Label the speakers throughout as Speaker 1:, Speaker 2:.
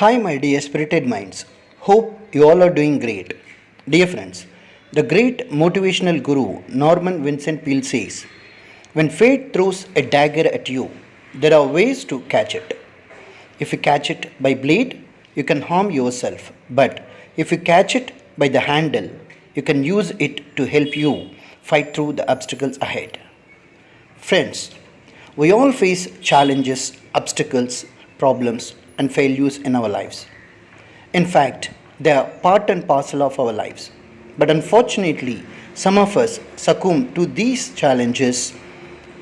Speaker 1: Hi, my dear spirited minds. Hope you all are doing great. Dear friends, the great motivational guru Norman Vincent Peale says, when fate throws a dagger at you, there are ways to catch it. If you catch it by blade, you can harm yourself. But if you catch it by the handle, you can use it to help you fight through the obstacles ahead. Friends, we all face challenges, obstacles, problems, and failures in our lives. In fact, they are part and parcel of our lives. But unfortunately, some of us succumb to these challenges,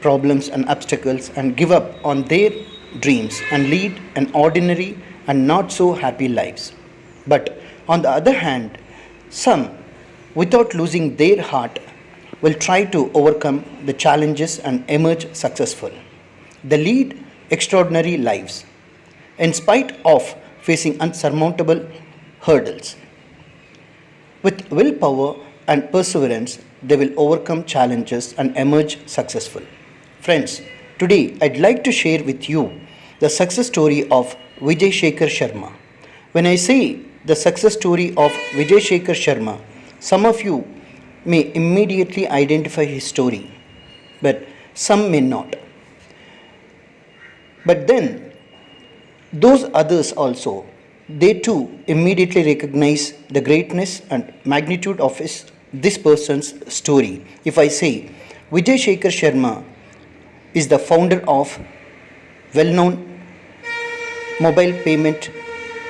Speaker 1: problems, and obstacles and give up on their dreams and lead an ordinary and not so happy lives. But on the other hand, some, without losing their heart, will try to overcome the challenges and emerge successful. They lead extraordinary lives in spite of facing unsurmountable hurdles. With willpower and perseverance, they will overcome challenges and emerge successful. Friends, today I'd like to share with you the success story of Vijay Shekhar Sharma. When I say the success story of Vijay Shekhar Sharma, some of you may immediately identify his story, but some may not. But then, those others also, they too immediately recognize the greatness and magnitude of this person's story. If I say Vijay Shekhar Sharma is the founder of well-known mobile payment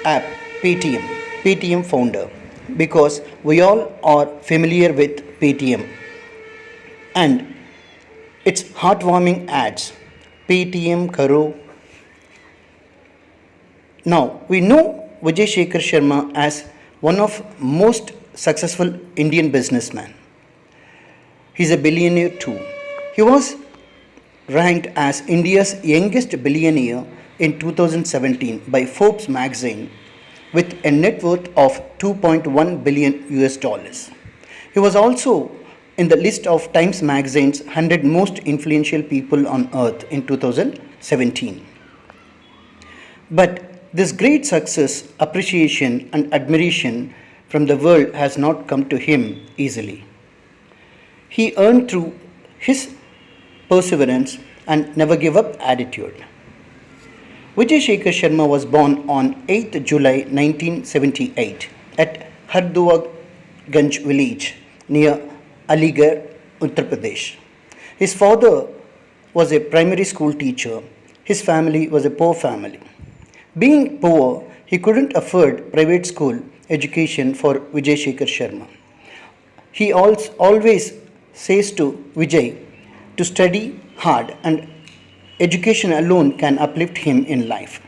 Speaker 1: app Paytm, Paytm founder, because we all are familiar with Paytm and its heartwarming ads, Paytm Karo. Now we know Vijay Shekhar Sharma as one of most successful Indian businessmen. He's a billionaire too. He was ranked as India's youngest billionaire in 2017 by Forbes magazine with a net worth of 2.1 billion US dollars. He was also in the list of Times magazine's 100 most influential people on earth in 2017. But this great success, appreciation, and admiration from the world has not come to him easily. He earned through his perseverance and never give up attitude. Vijay Shekhar Sharma was born on 8th July 1978 at Hardua Ganj village near Aligarh, Uttar Pradesh. His father was a primary school teacher. His family was a poor family. Being poor, he couldn't afford private school education for Vijay Shekhar Sharma. He always says to Vijay to study hard and education alone can uplift him in life.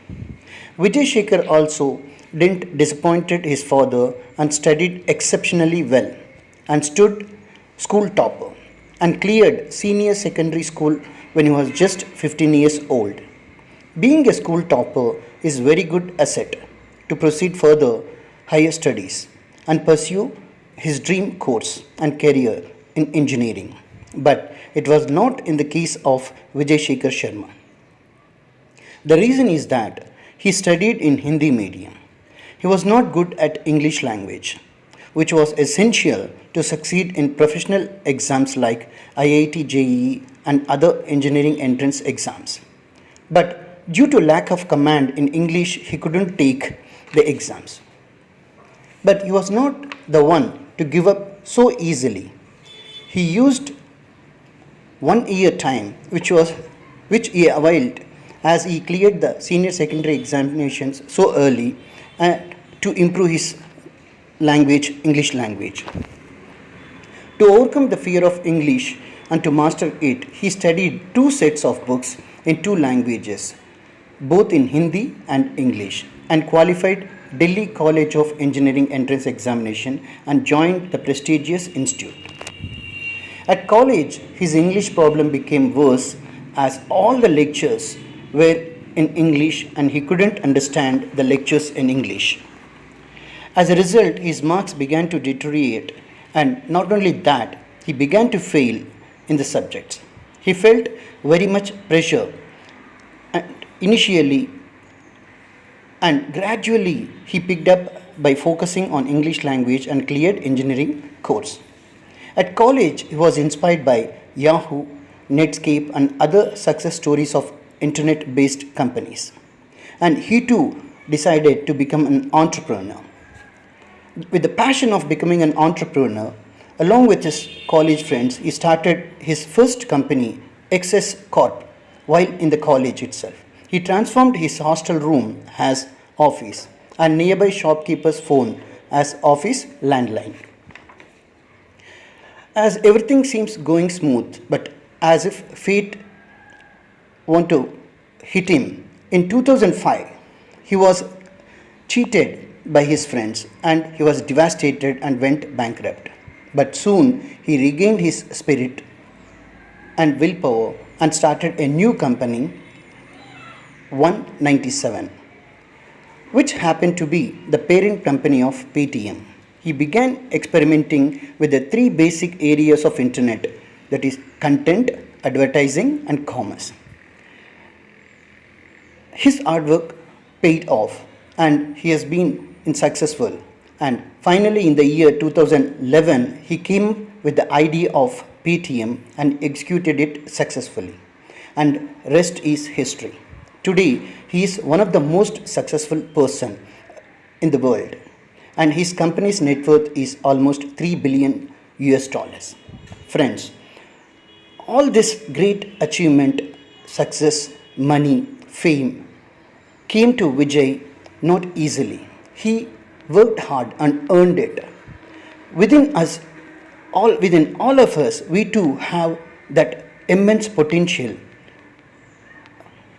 Speaker 1: Vijay Shekhar also didn't disappoint his father and studied exceptionally well and stood school topper and cleared senior secondary school when he was just 15 years old. Being a school topper is very good asset to proceed further higher studies and pursue his dream course and career in engineering. But it was not in the case of Vijay Shekhar Sharma. The reason is that he studied in Hindi medium. He was not good at English language, which was essential to succeed in professional exams like IIT JEE and other engineering entrance exams. But due to lack of command in English, he couldn't take the exams. But he was not the one to give up so easily. He used 1 year time, which he availed as he cleared the senior secondary examinations so early and to improve his language, English language. To overcome the fear of English and to master it, he studied 2 sets of books in 2 languages, both in Hindi and English, and qualified Delhi College of Engineering entrance examination and joined the prestigious institute. At college, his English problem became worse as all the lectures were in English and he couldn't understand the lectures in English. As a result, his marks began to deteriorate, and not only that, he began to fail in the subjects. He felt very much pressure and initially and gradually he picked up by focusing on English language and cleared engineering course. At college, he was inspired by Yahoo, Netscape, and other success stories of internet based companies. And he too decided to become an entrepreneur. With the passion of becoming an entrepreneur, along with his college friends, he started his first company, XS Corp, while in the college itself. He transformed his hostel room as office and nearby shopkeeper's phone as office landline. As everything seems going smooth, but as if fate want to hit him, in 2005 he was cheated by his friends and he was devastated and went bankrupt. But soon he regained his spirit and willpower and started a new company, 197, which happened to be the parent company of Paytm. He began experimenting with the three basic areas of internet, that is content, advertising and commerce. His hard work paid off and he has been successful, and finally in the year 2011 he came with the idea of Paytm and executed it successfully, and rest is history. Today he is one of the most successful person in the world, and his company's net worth is almost 3 billion US dollars. Friends, all this great achievement, success, money, fame came to Vijay not easily. He worked hard and earned it. Within all of us, we too have that immense potential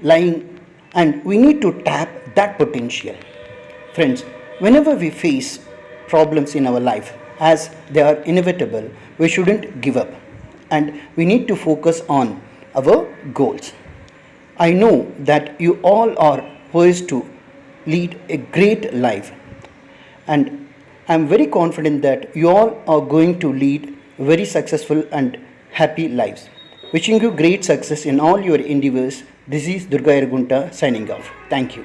Speaker 1: lying, and we need to tap that potential. Friends, whenever we face problems in our life, as they are inevitable, we shouldn't give up and we need to focus on our goals. I know that you all are poised to lead a great life, and I'm very confident that you all are going to lead very successful and happy lives. Wishing you great success in all your endeavors. This is Durga Irgunta signing off. Thank you.